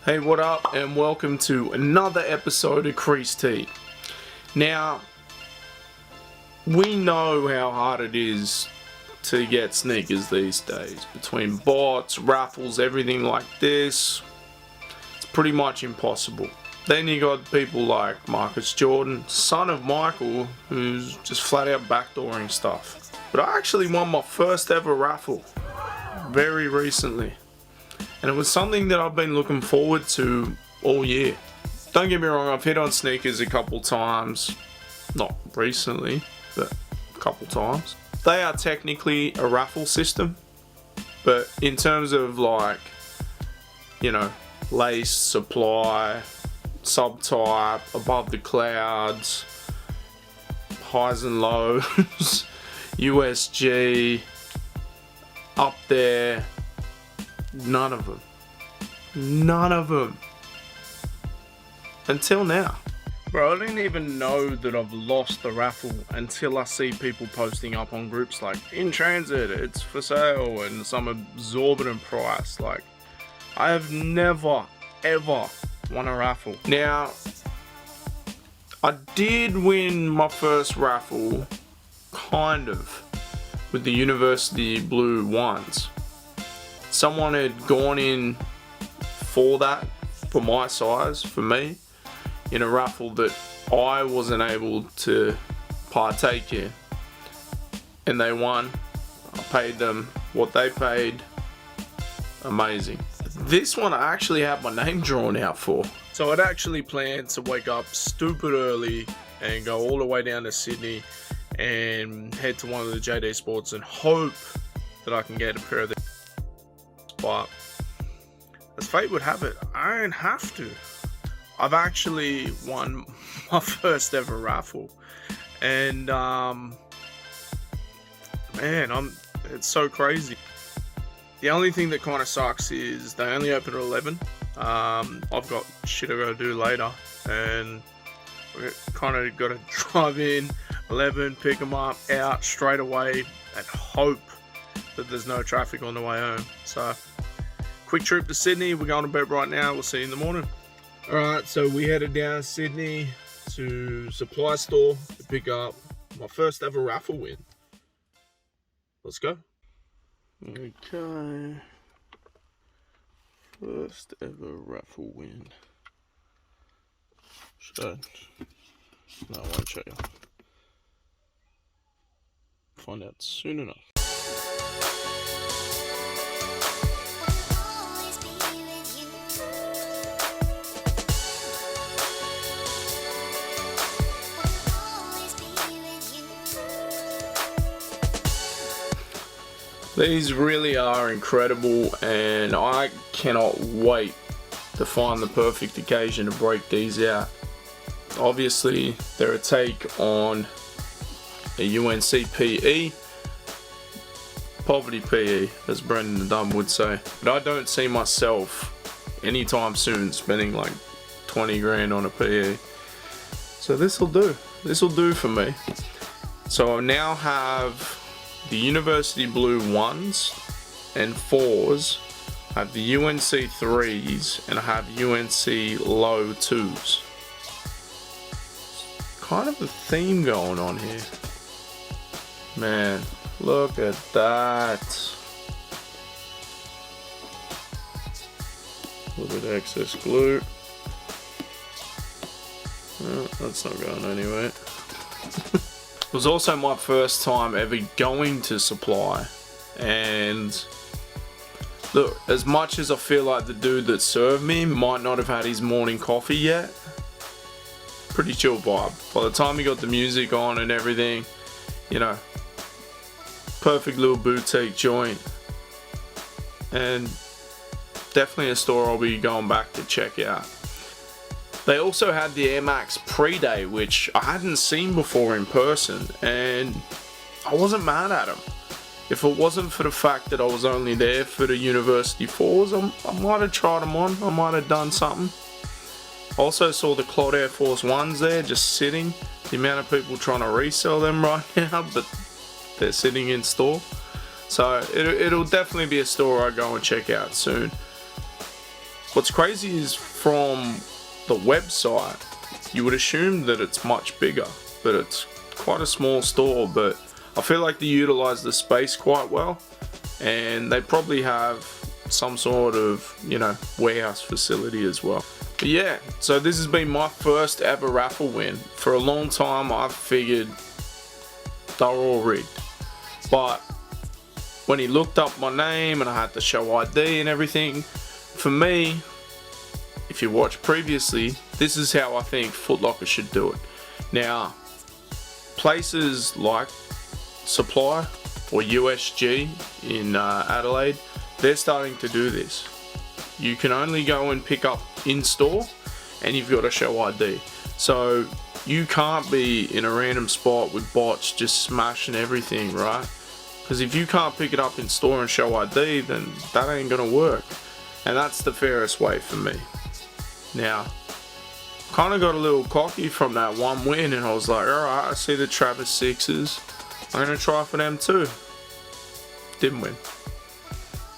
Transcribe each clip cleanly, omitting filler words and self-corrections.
Hey, what up, and welcome to another episode of Creased. Now, we know how hard it is to get sneakers these days. Between bots, raffles, everything like this, it's pretty much impossible. Then you got people like Marcus Jordan, son of Michael, who's just flat out backdooring stuff. But I actually won my first ever raffle very recently. And it was something that I've been looking forward to all year. Don't get me wrong, I've hit on sneakers a couple times. Not recently, but a couple times. They are technically a raffle system. But in terms of like, you know, lace, supply, subtype, above the clouds, highs and lows, USG, up there, none of them. None of them. Until now. Bro, I didn't even know that I've lost the raffle until I see people posting up on groups like, in transit, it's for sale, and some exorbitant price. Like, I have never, ever won a raffle. Now, I did win my first raffle, kind of, with the University Blue ones. Someone had gone in for that, for my size, for me, in a raffle that I wasn't able to partake in. And they won. I paid them what they paid. Amazing. This one I actually had my name drawn out for. So I'd actually planned to wake up stupid early and go all the way down to Sydney and head to one of the JD Sports and hope that I can get a pair of these. But as fate would have it, I don't have to. I've actually won my first ever raffle, and man, it's so crazy. The only thing that kind of sucks is they only open at 11. I've got shit I gotta do later, and we kind of got to drive in 11, pick them up, out straight away, and hope that there's no traffic on the way home. So, quick trip to Sydney. We're going to bed right now. We'll see you in the morning. Alright, so we headed down Sydney to Supply Store to pick up my first ever raffle win. Let's go. Okay. First ever raffle win. Should I? No, I won't show you. Find out soon enough. These really are incredible, and I cannot wait to find the perfect occasion to break these out. Obviously, they're a take on a UNC PE, poverty PE, as Brendan Dunn would say. But I don't see myself anytime soon spending like 20 grand on a PE. So this'll do. This'll do for me. So I now have the University Blue 1s and 4s, I have the UNC 3s, and I have UNC Low 2s. Kind of a theme going on here. Man, look at that. A little bit of excess glue. Oh, that's not going anywhere. It was also my first time ever going to Supply, and look, as much as I feel like the dude that served me might not have had his morning coffee yet, pretty chill vibe. By the time he got the music on and everything, you know, perfect little boutique joint, and definitely a store I'll be going back to check out. They also had the Air Max pre-day, which I hadn't seen before in person, and I wasn't mad at them. If it wasn't for the fact that I was only there for the University 4s, I might have tried them on, I might have done something. Also saw the Cloud Air Force 1s there, just sitting. The amount of people trying to resell them right now, but they're sitting in store. So it'll definitely be a store I go and check out soon. What's crazy is from the website, you would assume that it's much bigger, but it's quite a small store. But I feel like they utilize the space quite well, and they probably have some sort of, you know, warehouse facility as well. But yeah, so this has been my first ever raffle win. For a long time I've figured they were all rigged, but when he looked up my name and I had to show ID and everything, for me, if you watched previously, this is how I think Foot Locker should do it. Now, places like Supply or USG in Adelaide, they're starting to do this. You can only go and pick up in store, and you've got to show ID. So you can't be in a random spot with bots just smashing everything, right? Because if you can't pick it up in store and show ID, then that ain't gonna work. And that's the fairest way for me. Now, kind of got a little cocky from that one win, and I was like, alright, I see the Travis 6s, I'm gonna try for them too. Didn't win.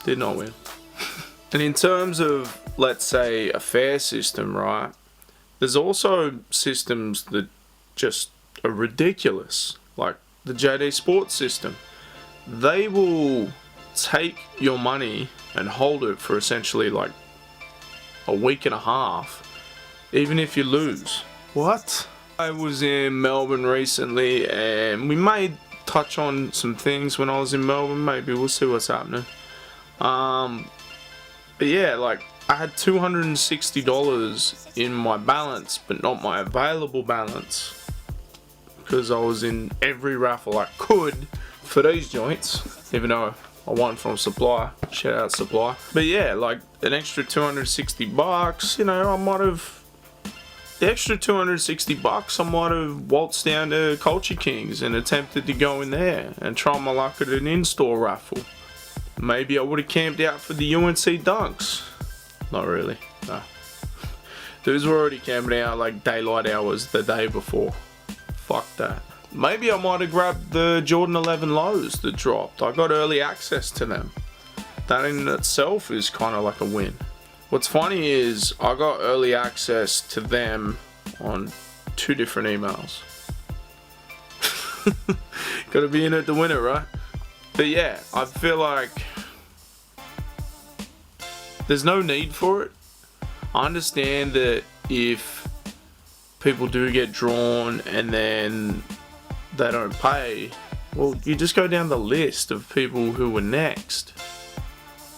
Did not win. And in terms of, let's say, a fair system, right, there's also systems that just are ridiculous, like the JD Sports system. They will take your money and hold it for essentially like a week and a half, even if you lose. What? I was in Melbourne recently, and we may touch on some things when I was in Melbourne. Maybe we'll see what's happening. But yeah, like, I had $260 in my balance, but not my available balance, because I was in every raffle I could for these joints, even though I won from Supply. Shout out Supply. But yeah, like, an extra $260, you know, the extra $260 I might have waltzed down to Culture Kings and attempted to go in there and try my luck at an in-store raffle. Maybe I would have camped out for the UNC Dunks. Not really, no. Dudes were already camping out like daylight hours the day before. Fuck that. Maybe I might have grabbed the Jordan 11 lows that dropped. I got early access to them. That in itself is kind of like a win. What's funny is I got early access to them on 2 different emails. Gotta be in it to win it, right? But yeah, I feel like there's no need for it. I understand that if people do get drawn and then they don't pay, well, you just go down the list of people who were next.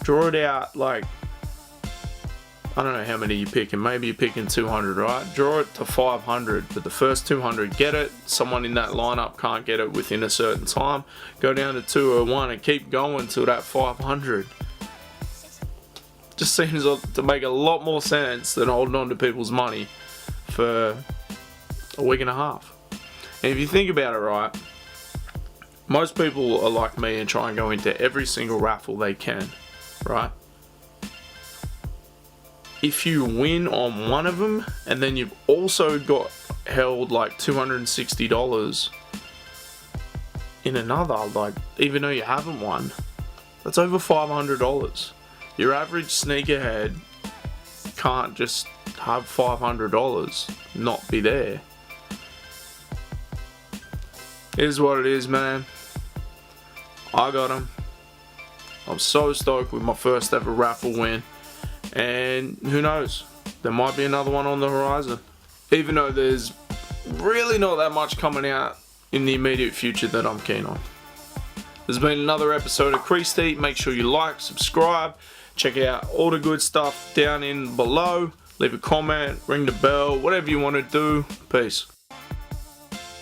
Draw it out, like, I don't know how many you're picking. Maybe you're picking 200, right? Draw it to 500, but the first 200 get it. Someone in that lineup can't get it within a certain time. Go down to 201 and keep going till that 500. Just seems to make a lot more sense than holding on to people's money for a week and a half. And if you think about it, right, most people are like me and try and go into every single raffle they can, right? If you win on one of them, and then you've also got held like $260 in another, like, even though you haven't won, that's over $500. Your average sneakerhead can't just have $500 not be there. It is what it is, man. I got them. I'm so stoked with my first ever raffle win. And who knows, there might be another one on the horizon. Even though there's really not that much coming out in the immediate future that I'm keen on. There's been another episode of Creased. Make sure you like, subscribe, check out all the good stuff down in below. Leave a comment, ring the bell, whatever you want to do. Peace.